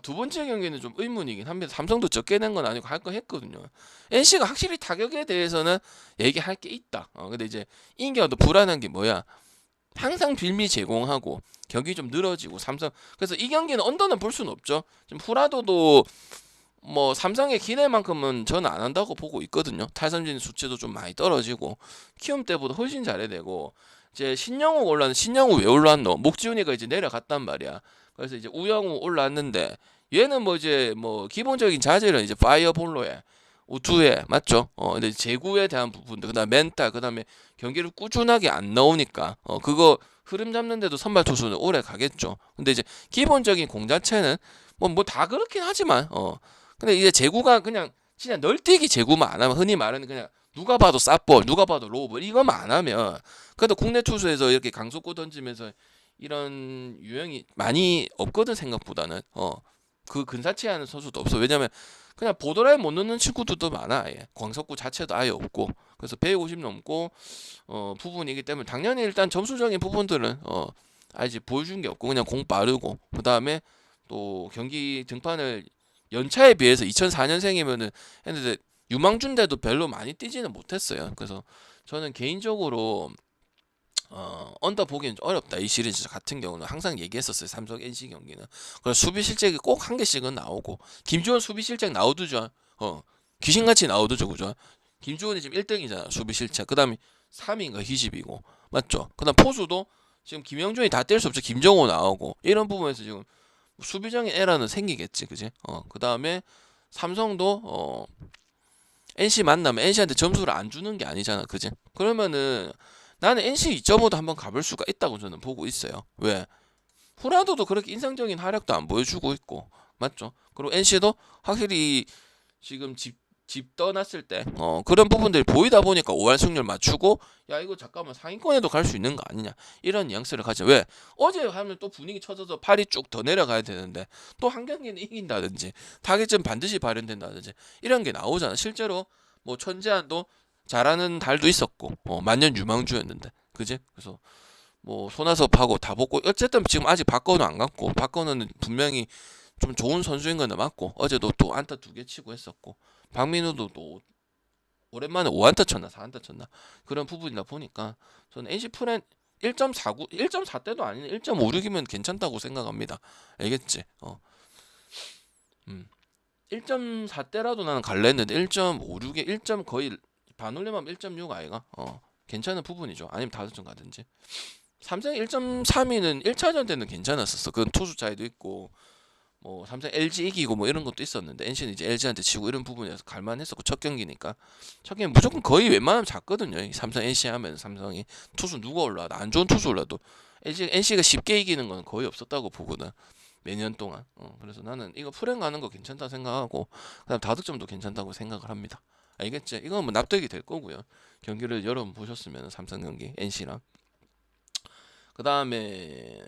두 번째 경기는 좀 의문이긴 합니다. 삼성도 적게 낸 건 아니고 할 거 했거든요. NC가 확실히 타격에 대해서는 얘기할 게 있다. 근데 이제 인기가도 불안한 게 뭐야? 항상 빌미 제공하고 경기 좀 늘어지고 삼성 그래서 이 경기는 언더는 볼 수는 없죠. 지금 후라도도 뭐 삼성의 기대만큼은 저는 안 한다고 보고 있거든요. 탈삼진 수치도 좀 많이 떨어지고 키움 때보다 훨씬 잘해야 되고 이제 신영욱 올라는 신영욱 왜 올라왔노? 목지훈이가 이제 내려갔단 말이야. 그래서 이제 우영우 올라왔는데 얘는 뭐 이제 뭐 기본적인 자질은 이제 파이어볼로에 우투에 맞죠? 근데 제구에 대한 부분들 그다음 멘탈 그다음에 경기를 꾸준하게 안 나오니까 그거 흐름 잡는데도 선발 투수는 오래 가겠죠. 근데 이제 기본적인 공 자체는 뭐 다 그렇긴 하지만 근데 이제 제구가 그냥 진짜 널뛰기 제구만 안 하면 흔히 말하는 그냥 누가 봐도 쌉볼, 누가 봐도 로우볼 이거만 안 하면 그래도 국내 투수에서 이렇게 강속구 던지면서 이런 유형이 많이 없거든 생각보다는 그 근사치하는 선수도 없어. 왜냐면 그냥 보드라인 못 넣는 친구들도 많아. 예. 광속구 자체도 아예 없고 그래서 150 넘고 부분이기 때문에 당연히 일단 점수적인 부분들은 아직 보여준 게 없고 그냥 공 빠르고 그 다음에 또 경기 등판을 연차에 비해서 2004년생이면은 했는데 유망준데도 별로 많이 뛰지는 못했어요. 그래서 저는 개인적으로 언더 보기는 좀 어렵다. 이 시리즈 같은 경우는 항상 얘기했었어요. 삼성 NC 경기는. 그래서 수비 실책이 꼭 한 개씩은 나오고 김주원 수비 실책 나오드죠. 귀신같이 나오드죠, 그죠? 김주원이 지금 1등이잖아 수비 실책. 그다음에 3위인가 희집이고 맞죠? 그다음 포수도 지금 김영준이 다 뗄 수 없죠. 김정호 나오고 이런 부분에서 지금 수비적인 에러는 생기겠지, 그지? 그다음에 삼성도 NC 만나면 NC한테 점수를 안 주는 게 아니잖아, 그지? 그러면은 나는 NC 2.5도 한번 가볼 수가 있다고 저는 보고 있어요. 왜? 후라도도 그렇게 인상적인 활약도 안 보여주고 있고, 맞죠? 그리고 NC도 확실히 지금 집 떠났을 때 그런 부분들이 보이다 보니까 5할 승률 맞추고 야 이거 잠깐만 상위권에도 갈 수 있는 거 아니냐 이런 뉘앙스를 가져. 왜? 어제 하면 또 분위기 쳐져서 팔이 쭉 더 내려가야 되는데 또 한 경기는 이긴다든지 타겟점 반드시 발현된다든지 이런 게 나오잖아. 실제로 뭐 천재한도 잘하는 달도 있었고 만년 유망주였는데 그지? 그래서 뭐 손아섭하고 다 벗고 어쨌든 지금 아직 박건우 안 갔고 박건우는 분명히 좀 좋은 선수인 건 맞고 어제도 또 안타 2개 치고 했었고 박민우도 또 오랜만에 5안타 쳤나 4안타 쳤나 그런 부분이다 보니까 저는 NC 프렌 1.49 1.4대도 아니네 1.56이면 괜찮다고 생각합니다. 알겠지? 1.4대라도 나는 갈래 했는데 1.56에 1점 거의 반올림하면 1.6 아이가 괜찮은 부분이죠. 아니면 5점 가든지. 삼성 1.32는 1차전 때는 괜찮았었어. 그건 투수 차이도 있고 뭐 삼성 LG 이기고 뭐 이런 것도 있었는데 NC는 이제 LG한테 지고 이런 부분에서 갈만했었고 첫 경기니까 첫 경기 무조건 거의 웬만하면 작거든요. 이 삼성 NC 하면 삼성이 투수 누가 올라와도 안 좋은 투수 올라도 NC가 쉽게 이기는 건 거의 없었다고 보거든 매년 동안. 그래서 나는 이거 프랭 가는 거 괜찮다 생각하고 그다음 다득점도 괜찮다고 생각을 합니다. 알겠지? 이건 뭐 납득이 될 거고요. 경기를 여러분 보셨으면 삼성 경기 NC랑 그 다음에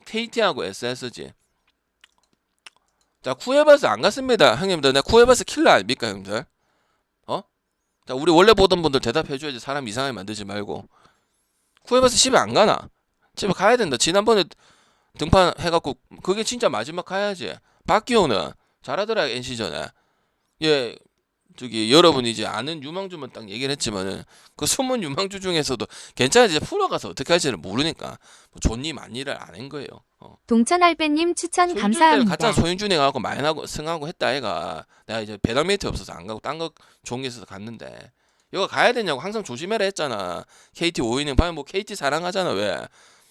KT하고 SSG. 자 쿠에바스 안 갔습니다 형님들. 내가 쿠에바스 킬러 아닙니까 형님들? 자 우리 원래 보던 분들 대답해줘야지. 사람 이상하게 만들지 말고. 쿠에바스 집에 안 가나? 집에 가야 된다. 지난번에 등판 해갖고 그게 진짜 마지막 가야지. 박기호는 잘하더라 NC전에. 예 저기 여러분이 이제 아는 유망주만 딱 얘기를 했지만은 그 숨은 유망주 중에서도 괜찮아. 이제 풀어가서 어떻게 할지를 모르니까 뭐 존니 많이를 안 한 거예요. 동천알배님 추천 소윤준 때는 감사합니다. 갔잖아. 소윤준이 가고 마인하고 승하고 했다 애가. 내가 이제 배당 메이트 없어서 안 가고 딴 거 좋은 게 있어서 갔는데 여기 가야 되냐고 항상 조심해라 했잖아. KT 5이닝 봐면 뭐 KT 사랑하잖아. 왜?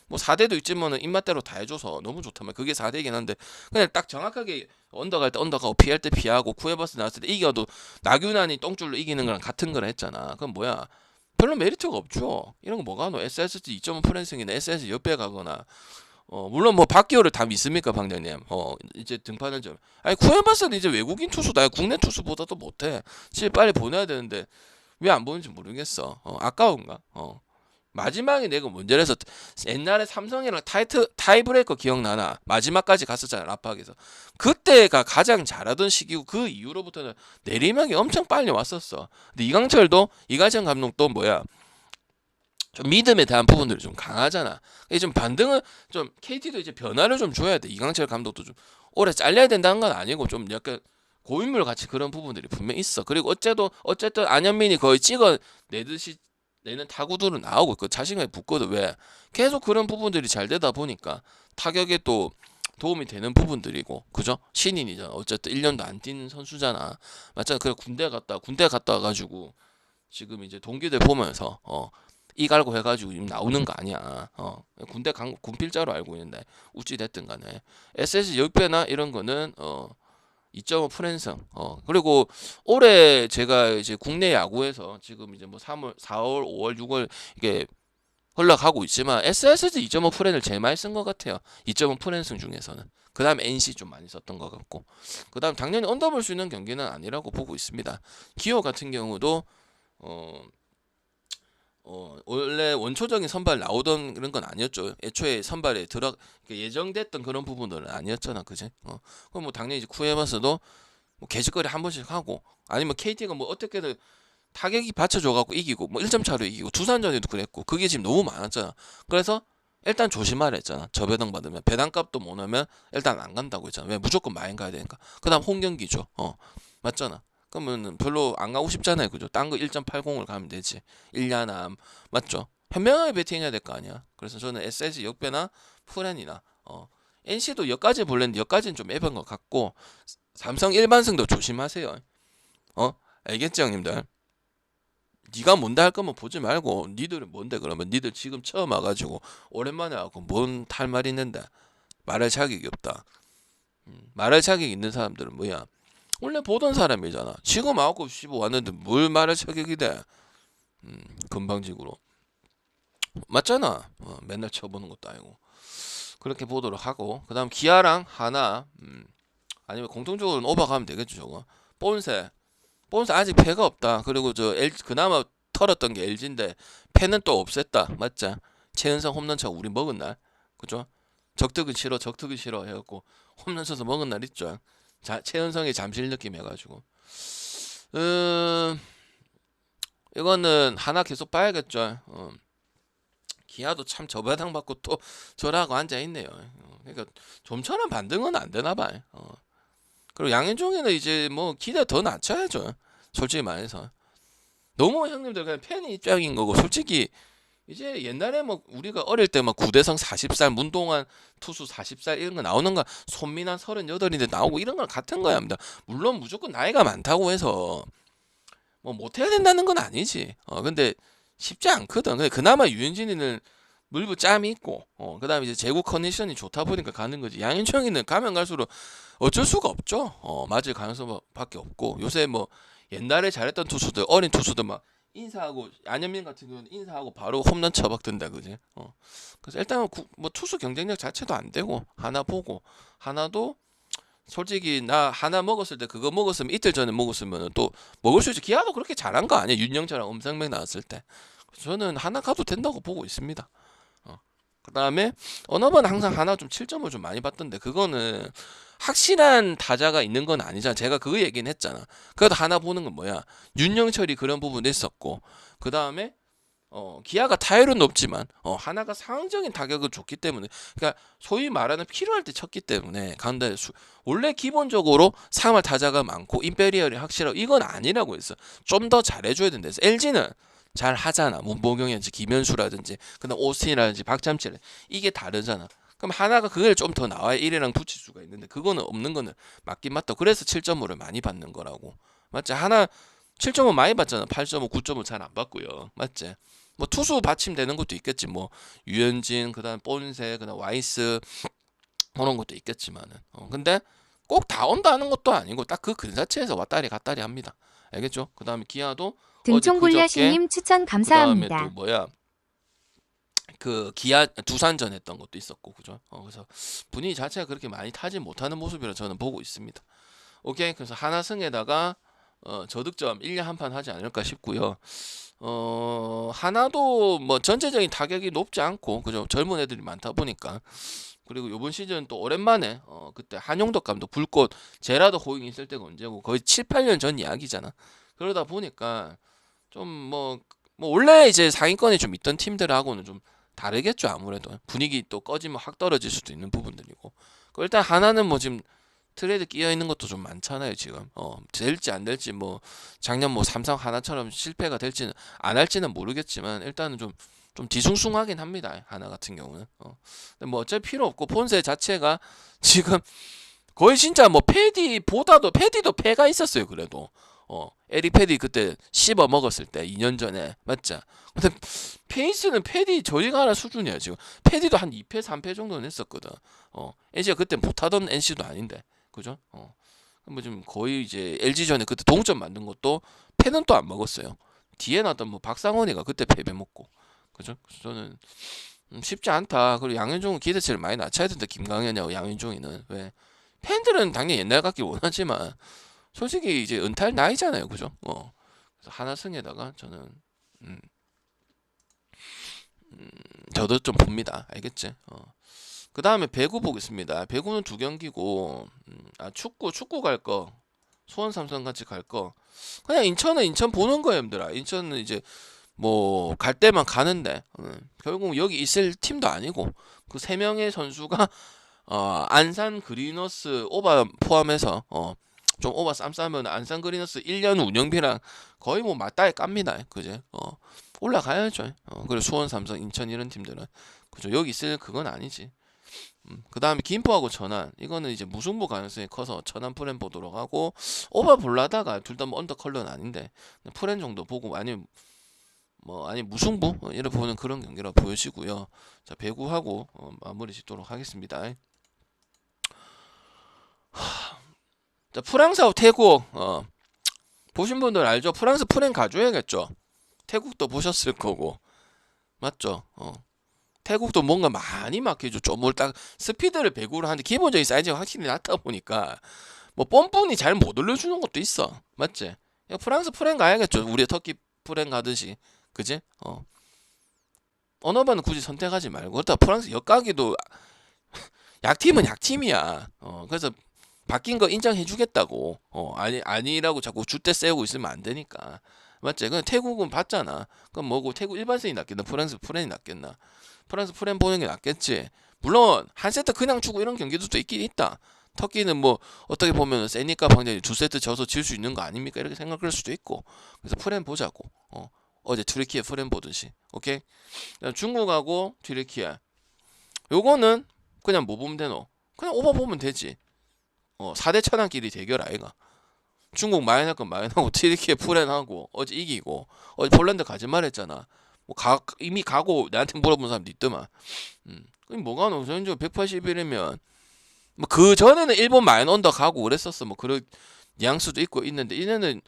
뭐 4대도 있지만은 입맛대로 다 해줘서 너무 좋다면 그게 4대이긴 한데 그냥 딱 정확하게 언더 갈 때 언더 가고 피할 때 피하고 쿠에바스 나왔을 때 이겨도 나균환이 똥줄로 이기는 거랑 같은 거라 했잖아. 그럼 뭐야? 별로 메리트가 없죠. 이런 거 뭐가 너 SSG 2.5 프랜승이나 SSG 옆에 가거나 물론 뭐 박기호를 다 믿습니까 방장님? 이제 등판을 좀 아니 쿠에바스는 이제 외국인 투수다. 국내 투수보다도 못해. 실 빨리 보내야 되는데 왜 안 보는지 모르겠어. 아까운가? 마지막에 내가 문제라서 옛날에 삼성이랑 타이브레이커 기억나나? 마지막까지 갔었잖아 라팍에서. 그때가 가장 잘하던 시기고 그 이후로부터는 내리막이 엄청 빨리 왔었어. 근데 이강철 감독도 뭐야? 좀 믿음에 대한 부분들이 좀 강하잖아. 이게 좀 반등을 좀 KT도 이제 변화를 좀 줘야 돼. 이강철 감독도 좀 오래 잘려야 된다는 건 아니고 좀 약간 고인물 같이 그런 부분들이 분명 있어. 그리고 어쨌든 안현민이 거의 찍어 내듯이 내는 타구들은 나오고 그 자신감이 붙거든. 왜? 계속 그런 부분들이 잘 되다 보니까 타격에 또 도움이 되는 부분들이고 그죠? 신인이잖아. 어쨌든 1년도 안 뛴 선수잖아. 맞잖아. 그래 군대 갔다 와가지고 지금 이제 동기들 보면서 이 갈고 해가지고 지금 나오는 거 아니야. 군대 군필자로 알고 있는데 우찌 됐든 간에 SS 10배나 이런 거는 2.5 프랜승. 그리고 올해 제가 이제 국내 야구에서 지금 이제 뭐 3월, 4월, 5월, 6월 이게 흘러가고 있지만 SSG 2.5 프랜을 제일 많이 쓴 것 같아요. 2.5 프랜승 중에서는. 그 다음에 NC 좀 많이 썼던 것 같고. 그 다음 당연히 언더볼 수 있는 경기는 아니라고 보고 있습니다. 기호 같은 경우도 원래 원초적인 선발 나오던 그런 건 아니었죠. 애초에 선발에 예정됐던 그런 부분들은 아니었잖아, 그지? 그럼 뭐 당연히 이제 쿠에바스도 뭐 개짓거리 한 번씩 하고 아니면 KT가 뭐 어떻게든 타격이 받쳐줘갖고 이기고 뭐 1점 차로 이기고 두산전에도 그랬고 그게 지금 너무 많았잖아. 그래서 일단 조심하라 했잖아. 저배당 받으면 배당값도 못 하면 일단 안 간다고 했잖아. 왜? 무조건 마인 가야 되니까. 그다음 홈경기죠. 맞잖아. 그러면 별로 안 가고 싶잖아요. 그죠? 딴 거 1.80을 가면 되지. 1야남 맞죠? 현명하게 배팅해야 될 거 아니야. 그래서 저는 SS 역배나 프렌이나 NC도 여기까지 볼랬는데 여기까지는 좀 애번 것 같고 삼성 일반승도 조심하세요. 알겠지 형님들? 네가 뭔데 할 거면 보지 말고 니들은 뭔데 그러면 니들 지금 처음 와가지고 오랜만에 와고 뭔 할 말 있는데 말할 자격이 없다. 말할 자격이 있는 사람들은 뭐야? 원래 보던 사람이잖아. 지금 9시 15 왔는데 뭘 말할 자격이 돼? 금방직으로 맞잖아. 맨날 쳐보는 것도 아니고 그렇게 보도록 하고 그 다음 기아랑 하나 아니면 공통적으로는 오버 가면 되겠죠. 저거 본세 아직 패가 없다. 그리고 저 그나마 털었던 게 LG인데 패는 또 없앴다. 맞자? 최은성 홈런차 우리 먹은 날 그죠? 적득은 싫어 해갖고 홈런 쳐서 먹은 날 있죠. 최은성이 잠실 느낌 해가지고 이거는 하나 계속 봐야겠죠. 기아도 참 저배당 받고 또 저라고 앉아있네요. 그러니까 좀처럼 반등은 안 되나봐. 그리고 양현종이는 이제 뭐 기대 더 낮춰야죠. 솔직히 말해서 너무 형님들 그냥 팬이 입장인 거고 솔직히 이제 옛날에 뭐 우리가 어릴 때 막 구대성 40살 문동환 투수 40살 이런 거 나오는 거 손민환 38인데 나오고 이런 건 같은 거야 합니다. 물론 무조건 나이가 많다고 해서 뭐 못해야 된다는 건 아니지. 근데 쉽지 않거든. 근데 그나마 유현진이는 물부 짬이 있고 그다음에 이제 제구 컨디션이 좋다 보니까 가는 거지. 양현종이는 가면 갈수록 어쩔 수가 없죠. 맞을 가능성밖에 없고 요새 뭐 옛날에 잘했던 투수들 어린 투수들 막 인사하고 안현민 같은 경우는 인사하고 바로 홈런 쳐박던다 그지. 그래서 일단은 뭐 투수 경쟁력 자체도 안 되고 하나 보고 하나도 솔직히 나 하나 먹었을 때 그거 먹었으면 이틀 전에 먹었으면 또 먹을 수 있지. 기아도 그렇게 잘한 거 아니야. 윤영철랑 엄상백 나왔을 때. 저는 하나 가도 된다고 보고 있습니다. 그 다음에 어느 번 항상 하나 좀 7점을 좀 많이 받던데 그거는 확실한 타자가 있는 건 아니잖아. 제가 그 얘기는 했잖아. 그래도 하나 보는 건 뭐야? 윤영철이 그런 부분도 있었고 그 다음에 기아가 타율은 높지만 하나가 상황적인 타격을 줬기 때문에 그러니까 소위 말하는 필요할 때 쳤기 때문에 가운데 원래 기본적으로 3할 타자가 많고 임페리얼이 확실하고 이건 아니라고 했어. 좀 더 잘해줘야 된다. LG는 잘 하잖아. 문보경이라든지 김현수라든지 그다음 오스틴이라든지 박찬치 이게 다르잖아. 그럼 하나가 그걸 좀 더 나와야 1위랑 붙일 수가 있는데 그거는 없는 거는 맞긴 맞다. 그래서 7.5를 많이 받는 거라고. 맞지? 하나 7.5 많이 받잖아. 8.5, 9.5 잘 안 받고요. 맞지? 뭐 투수 받침되는 것도 있겠지. 뭐 유현진, 그다음 본세, 그다음 와이스 그런 것도 있겠지만은. 근데 꼭 다 온다는 것도 아니고 딱 그 근사치에서 왔다리 갔다리 합니다. 알겠죠? 그다음에 기아도 등촌골리아신님 추천 그다음에 감사합니다. 또 뭐야? 그 기아 두산전 했던 것도 있었고 그죠? 그래서 분위기 자체가 그렇게 많이 타지 못하는 모습이라 저는 보고 있습니다. 오케이. 그래서 하나승에다가 저득점 1년 한 판 하지 않을까 싶고요. 하나도 뭐 전체적인 타격이 높지 않고 그죠? 젊은 애들이 많다 보니까 그리고 이번 시즌 또 오랜만에 그때 한용덕 감독 불꽃 제라도 호잉 있을 때가 언제고 거의 7, 8년 전 이야기잖아. 그러다 보니까 좀 뭐 원래 이제 상위권에 좀 있던 팀들하고는 좀 다르겠죠. 아무래도 분위기 또 꺼지면 확 떨어질 수도 있는 부분들이고 일단 하나는 뭐 지금 트레이드 끼어 있는 것도 좀 많잖아요. 지금 될지 안 될지 뭐 작년 뭐 삼성 하나처럼 실패가 될지는 안 할지는 모르겠지만 일단은 좀 뒤숭숭하긴 합니다. 하나 같은 경우는 근데 뭐 어차피 필요 없고 폰세 자체가 지금 거의 진짜 뭐 패디도 패가 있었어요. 그래도 에리 패디 그때 씹어 먹었을 때 2년 전에 맞자. 근데 페이스는 패디 저리가 하나 수준이야. 지금 패디도 한 2패 3패 정도는 했었거든. NC가 그때 못하던 NC도 아닌데 그죠? 뭐 지금 거의 이제 LG전에 그때 동점 만든 것도 패는 또 안 먹었어요. 뒤에 나왔던 뭐 박상원이가 그때 패배 먹고 그죠? 그래서 저는 쉽지 않다. 그리고 양현종은 기대치를 많이 낮춰야 된다. 김강현하고 양현종이는 왜 팬들은 당연히 옛날 같길 원하지만 솔직히 이제 은퇴할 나이잖아요. 그죠? 그래서 하나승에다가 저는 저도 좀 봅니다. 알겠지? 그 다음에 배구 보겠습니다. 배구는 2경기고 축구 갈 거 수원 삼성 같이 갈 거 그냥 인천은 인천 보는 거예요. 얘들아. 인천은 이제 뭐 갈 때만 가는데 결국 여기 있을 팀도 아니고 그 3명의 선수가 안산 그리너스 오바 포함해서 좀 오바 쌈싸면 안산 그리너스 1년 운영비랑 거의 뭐 맞다에 깝니다. 그제? 올라가야죠. 그리고 수원, 삼성, 인천 이런 팀들은 그죠. 여기 있을 그건 아니지. 그 다음에 김포하고 천안 이거는 이제 무승부 가능성이 커서 천안 프렌 보도록 하고 오버 볼라다가 둘 다 뭐 언더 컬러는 아닌데 프렌 정도 보고 아니면 아니 무승부 이렇게 보는 그런 경기라고 보여지고요. 자 배구하고 마무리 짓도록 하겠습니다. 자 프랑스하고 태국 보신 분들 알죠? 프랑스 프렌 가져야겠죠. 태국도 보셨을 거고 맞죠? 태국도 뭔가 많이 막히죠. 좀 딱 스피드를 배구를 하는데 기본적인 사이즈가 확실히 낮다 보니까 뭐 뻔뻔히 잘 못 올려주는 것도 있어. 맞지? 프랑스 프렌 가야겠죠. 우리 터키 프렌 가듯이 그지? 언어반은 굳이 선택하지 말고 그렇다 프랑스 역가기도 약팀은 약팀이야. 그래서 바뀐 거 인정해주겠다고. 아니라고 자꾸 줏대 세우고 있으면 안 되니까. 맞지? 그냥 태국은 봤잖아. 그럼 뭐고 태국 일반생이 낫겠나? 프랑스 프렌이 낫겠나? 프랑스 프렌 보는 게 낫겠지. 물론 한 세트 그냥 주고 이런 경기도 또 있긴 있다. 터키는 뭐 어떻게 보면 세니까 방장이 두 세트 져서 질 수 있는 거 아닙니까? 이렇게 생각할 수도 있고. 그래서 프렌 보자고. 어제 튀르키예 프렌 보듯이. 오케이? 중국하고 튀르키예. 요거는 그냥 뭐 보면 되노? 그냥 오버 보면 되지. 4대 천왕끼리 대결 아이가. 중국 마이너할 건 마이너하고 튀르키예 프렌하고 어제 이기고 어제 폴란드 가지 말했잖아. 이미 가고 나한테 물어본 사람도 있더만. 그럼 뭐가 노? 전적으로 181이면 뭐 그 전에는 일본 마이너 언더 가고 그랬었어. 뭐 그런 뉘앙스도 있고 있는데 이제는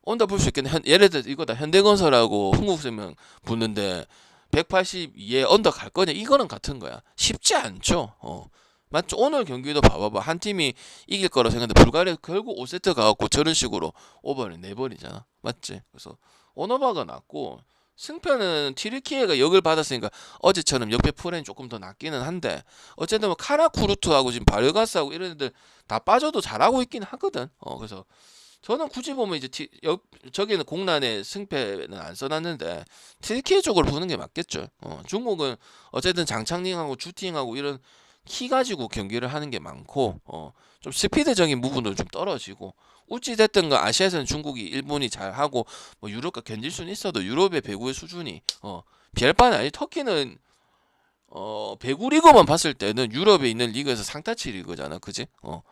언더 볼 수 있겠네. 예를 들어 이거다 현대건설하고 흥국생명 붙는데 182에 언더 갈 거냐? 이거는 같은 거야. 쉽지 않죠. 맞죠? 오늘 경기도 봐봐봐. 한 팀이 이길 거라 생각했는데 불가리아 결국 5세트 가갖고 저런 식으로 오버를 내버리잖아. 맞지? 그래서 오너바가 낫고 승패는 튀르키예가 역을 받았으니까 어제처럼 역배 프렌이 조금 더 낫기는 한데 어쨌든 뭐 카라쿠르트하고 지금 바르가스하고 이런 애들 다 빠져도 잘하고 있긴 하거든. 그래서 저는 굳이 보면 이제 저기는 공란에 승패는 안 써놨는데 튀르키예 쪽으로 보는 게 맞겠죠. 중국은 어쨌든 장창링하고 주팅하고 이런 키 가지고 경기를 하는 게 많고 좀 스피드적인 부분도 좀 떨어지고 어찌 됐든 가 아시아에서는 중국이 일본이 잘하고 뭐 유럽과 견딜 수는 있어도 유럽의 배구의 수준이 비할 바는 아니. 터키는 배구 리그만 봤을 때는 유럽에 있는 리그에서 상타치 리그잖아. 그지?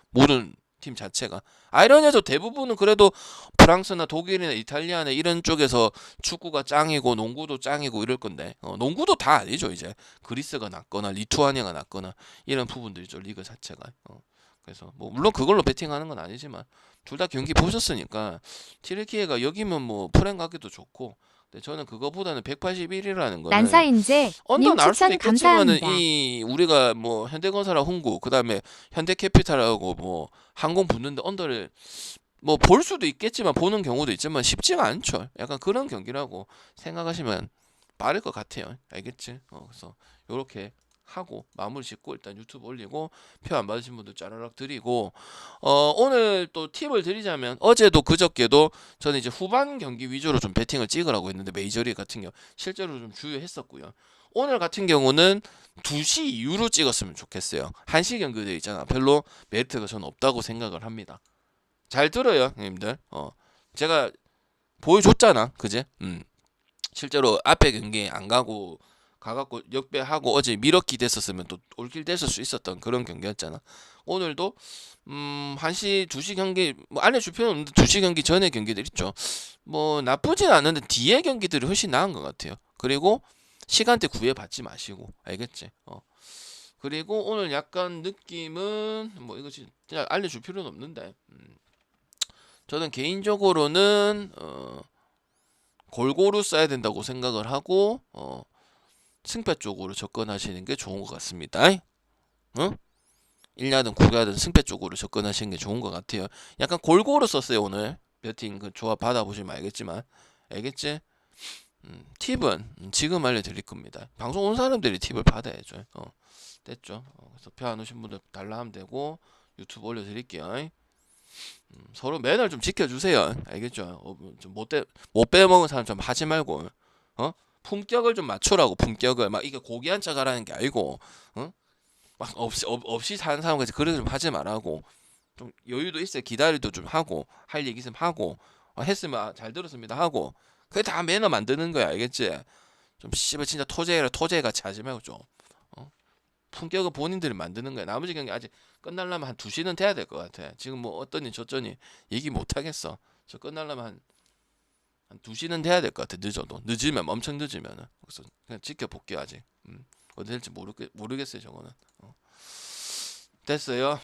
모든 팀 자체가 아이러니하죠. 대부분은 그래도 프랑스나 독일이나 이탈리아나 이런 쪽에서 축구가 짱이고 농구도 짱이고 이럴 건데 농구도 다 아니죠. 이제 그리스가 낫거나 리투아니아가 낫거나 이런 부분들이죠. 리그 자체가. 그래서 뭐 물론 그걸로 베팅하는 건 아니지만 둘 다 경기 보셨으니까 튀르키예가 여기면 뭐 프렌 가기도 좋고 근데 저는 그거보다는 181이라는 거는 난사인재 언더 님 나올 수도 추천 있겠지만은 감사합니다. 이 우리가 뭐 현대건설하고 홍구 그다음에 현대캐피탈하고 뭐 항공 붙는데 언더를 뭐 볼 수도 있겠지만 보는 경우도 있지만 쉽지가 않죠. 약간 그런 경기라고 생각하시면 빠를 것 같아요. 알겠지? 그래서 요렇게 하고 마무리 짓고 일단 유튜브 올리고 표 안 받으신 분들 짜라락 드리고 오늘 또 팁을 드리자면 어제도 그저께도 저는 이제 후반 경기 위주로 좀 배팅을 찍으라고 했는데 메이저리그 같은 경우 실제로 좀 주의했었고요. 오늘 같은 경우는 2시 이후로 찍었으면 좋겠어요. 1시 경기들 있잖아. 별로 메리트가 저는 없다고 생각을 합니다. 잘 들어요, 형님들. 제가 보여줬잖아, 그제? 실제로 앞에 경기 안 가갖고 역배하고 어제 미러키 됐었으면 또 올킬 됐을 수 있었던 그런 경기였잖아. 오늘도 1시 2시 경기 뭐 알려줄 필요는 없는데 2시 경기 전에 경기들 있죠. 뭐 나쁘진 않은데 뒤에 경기들이 훨씬 나은 것 같아요. 그리고 시간대 구애받지 마시고 알겠지? 그리고 오늘 약간 느낌은 뭐 이거 진짜 알려줄 필요는 없는데 저는 개인적으로는 골고루 써야 된다고 생각을 하고 승패 쪽으로 접근하시는 게 좋은 것 같습니다. 응? 1야든 9야든 승패 쪽으로 접근하시는 게 좋은 것 같아요. 약간 골고루 썼어요 오늘. 배팅 그 조합 받아보시면 알겠지만 알겠지? 팁은 지금 알려드릴 겁니다. 방송 온 사람들이 팁을 받아야죠. 됐죠? 그래서 표 안 오신 분들 달라 하면 되고 유튜브 올려드릴게요. 서로 매너를 좀 지켜주세요. 알겠죠? 못 빼먹은 사람 좀 하지 말고 품격을 좀 맞추라고. 품격을 막 이게 고귀한 척 하라는 게 아니고 막 없이 사는 사람까지 그렇게 좀 하지 말라고. 좀 여유도 있어요. 기다리도 좀 하고 할 얘기 있으면 하고 했으면 잘 들었습니다 하고 그게 다 매너 만드는 거야, 알겠지? 좀 씨발 진짜 토제같이 하지 말고 좀 품격은 본인들이 만드는 거야. 나머지 경기 아직 끝나려면 한 2시는 돼야 될 것 같아. 지금 뭐 어떠니 저쩌니 얘기 못 하겠어. 저 끝나려면 한 2시는 돼야 될 것 같아. 늦어도. 늦으면 엄청 늦으면은. 그래서 그냥 지켜볼게요 아직. 어디 될지 모르겠어요 저거는. 됐어요.